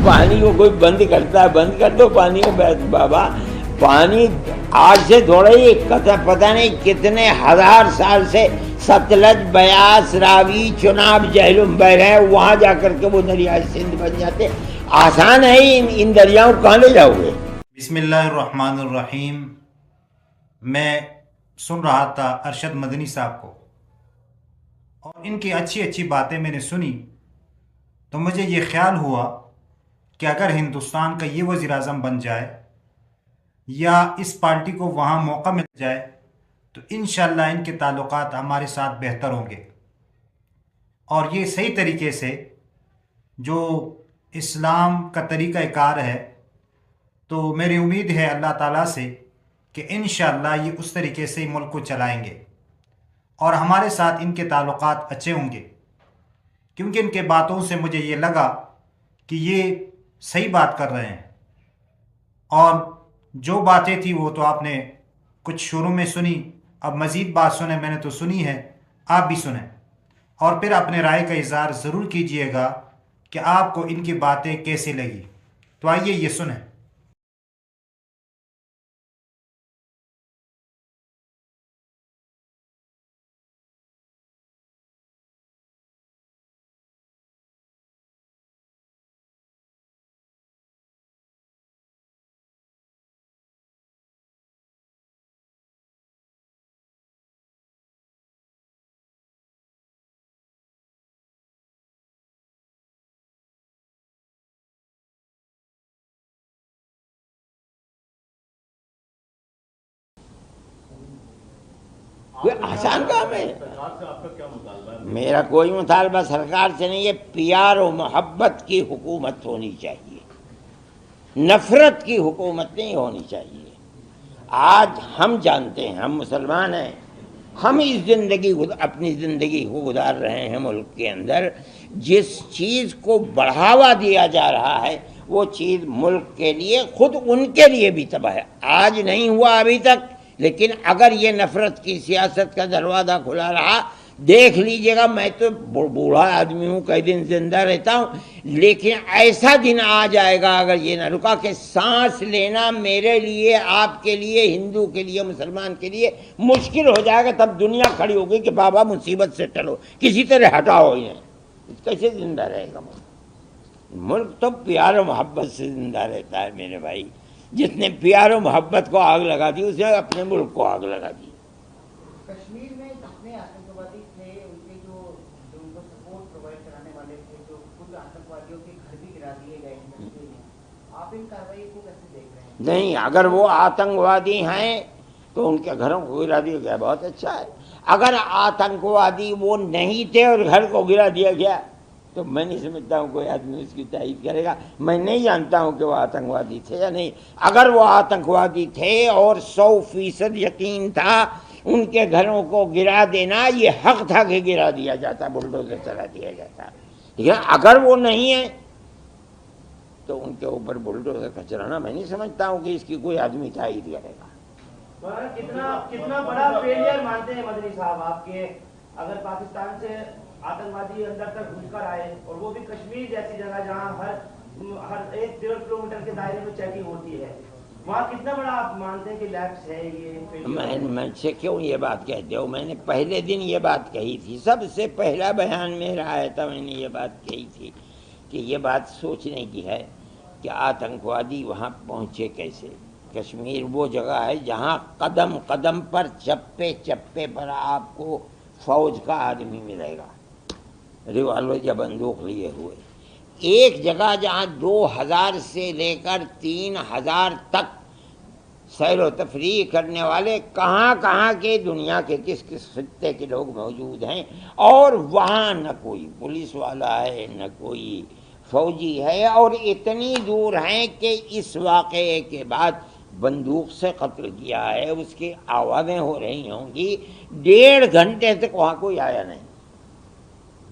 پانی کو کوئی بند کرتا ہے؟ بند کر دو پانی کو بابا. پانی آج سے تھوڑا ہی پتہ نہیں کتنے ہزار سال سے ستلج، بیاس، راوی، چناب، جہلم بہ رہے ہیں. وہاں جا کر کے وہ دریائے سندھ بن جاتے. آسان ہے ان دریاؤں کہاں لے جاؤ گے؟ بسم اللہ الرحمن الرحیم. میں سن رہا تھا ارشد مدنی صاحب کو، اور ان کی اچھی اچھی باتیں میں نے سنی تو مجھے یہ خیال ہوا کہ اگر ہندوستان کا یہ وزیر اعظم بن جائے یا اس پارٹی کو وہاں موقع مل جائے تو انشاءاللہ ان کے تعلقات ہمارے ساتھ بہتر ہوں گے. اور یہ صحیح طریقے سے جو اسلام کا طریقہ کار ہے، تو میری امید ہے اللہ تعالیٰ سے کہ انشاءاللہ یہ اس طریقے سے ملک کو چلائیں گے اور ہمارے ساتھ ان کے تعلقات اچھے ہوں گے. کیونکہ ان کے باتوں سے مجھے یہ لگا کہ یہ صحیح بات کر رہے ہیں. اور جو باتیں تھیں وہ تو آپ نے کچھ شروع میں سنی، اب مزید بات سنیں. میں نے تو سنی ہے، آپ بھی سنیں اور پھر اپنے رائے کا اظہار ضرور کیجئے گا کہ آپ کو ان کی باتیں کیسے لگی. تو آئیے یہ سنیں. کوئی آسان کام ہے؟ میرا کوئی مطالبہ سرکار سے نہیں ہے. پیار و محبت کی حکومت ہونی چاہیے، نفرت کی حکومت نہیں ہونی چاہیے. آج ہم جانتے ہیں، ہم مسلمان ہیں، ہم اپنی زندگی کو گزار رہے ہیں ملک کے اندر. جس چیز کو بڑھاوا دیا جا رہا ہے وہ چیز ملک کے لیے، خود ان کے لیے بھی تباہ ہے. آج نہیں ہوا ابھی تک، لیکن اگر یہ نفرت کی سیاست کا دروازہ کھلا رہا، دیکھ لیجئے گا. میں تو بوڑھا آدمی ہوں، کئی دن زندہ رہتا ہوں، لیکن ایسا دن آ جائے گا اگر یہ نہ رکا کہ سانس لینا میرے لیے، آپ کے لیے، ہندو کے لیے، مسلمان کے لیے مشکل ہو جائے گا. تب دنیا کھڑی ہوگی کہ بابا مصیبت سے ٹلو، کسی طرح ہٹاؤ انہیں. کیسے زندہ رہے گا ملک؟ ملک تو پیار و محبت سے زندہ رہتا ہے میرے بھائی. جس نے پیار و محبت کو آگ لگا دی، اس نے اپنے ملک کو آگ لگا دی. کشمیر میں جتنے آتنکوادی تھے، ان کے جو ان کو سپورٹ پرووائڈ کرانے والے تھے، جو خود آتنکوادیوں کے گھر بھی گرا دیے گئے ہیں کشمیر میں، آپ ان کارروائی کو کیسے دیکھ رہے ہیں؟ نہیں، اگر وہ آتنکوادی ہیں تو ان کے گھروں کو گرا دیا گیا، بہت اچھا ہے. اگر آتنکوادی وہ نہیں تھے اور گھر کو گرا دیا گیا تو میں نہیں سمجھتا ہوں کوئی آدمی اس کی تائید کرے گا. میں نہیں جانتا ہوں کہ وہ آتنکوادی تھے یا نہیں. اگر وہ آتنکوادی تھے اور 100% یقین تھا ان کے گھروں کو گرا دینا، یہ حق تھا کہ گرا دیا جاتا، بلڈوزر چلا دیا جاتا. لیکن اگر وہ نہیں ہے تو ان کے اوپر بلڈوزر کا چلانا میں نہیں سمجھتا ہوں کہ اس کی کوئی آدمی تائید کرے گا. کتنا بڑا فیلئر مانتے ہیں مدنی صاحب آپ کے، اگر پاکستان سے آتنکوادی اندر تک گھس کر آئے، اور وہ بھی کشمیر جیسی جگہ جہاں ہر 1-1.5 کلومیٹر کے دائرے میں چیکنگ ہوتی ہے، وہاں کتنا بڑا آپ مانتے ہیں کہ لیپس ہے یہ؟ میں سے کیوں یہ بات کہتے ہو؟ میں نے پہلے دن یہ بات کہی تھی، سب سے پہلا بیان میرا آیا تھا، میں نے یہ بات کہی تھی کہ یہ بات سوچنے کی ہے کہ آتنکوادی وہاں پہنچے کیسے. کشمیر وہ جگہ ہے جہاں قدم قدم پر، چپے چپے پر آپ کو فوج کا آدمی ملے گا، ریوالور یا بندوق لیے ہوئے. ایک جگہ جہاں 2000 سے لے کر 3000 تک سیر و تفریح کرنے والے کہاں کہاں کے، دنیا کے کس کس خطے کے لوگ موجود ہیں، اور وہاں نہ کوئی پولیس والا ہے نہ کوئی فوجی ہے، اور اتنی دور ہیں کہ اس واقعے کے بعد بندوق سے قتل کیا ہے، اس کی آوازیں ہو رہی ہوں گی. 1.5 گھنٹے تک وہاں کوئی آیا نہیں.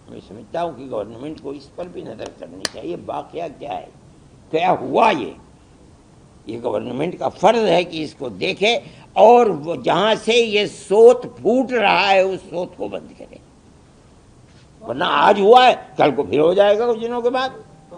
میں سمجھتا ہوں کہ گورنمنٹ کو اس پر بھی نظر کرنی چاہیے. واقعہ کیا ہے، کیا ہوا؟ یہ گورنمنٹ کا فرض ہے کہ اس کو دیکھے، اور وہ جہاں سے یہ سوت پھوٹ رہا ہے اس سوت کو بند کرے. ورنہ آج ہوا ہے، کل کو پھر ہو جائے گا کچھ دنوں کے بعد. تو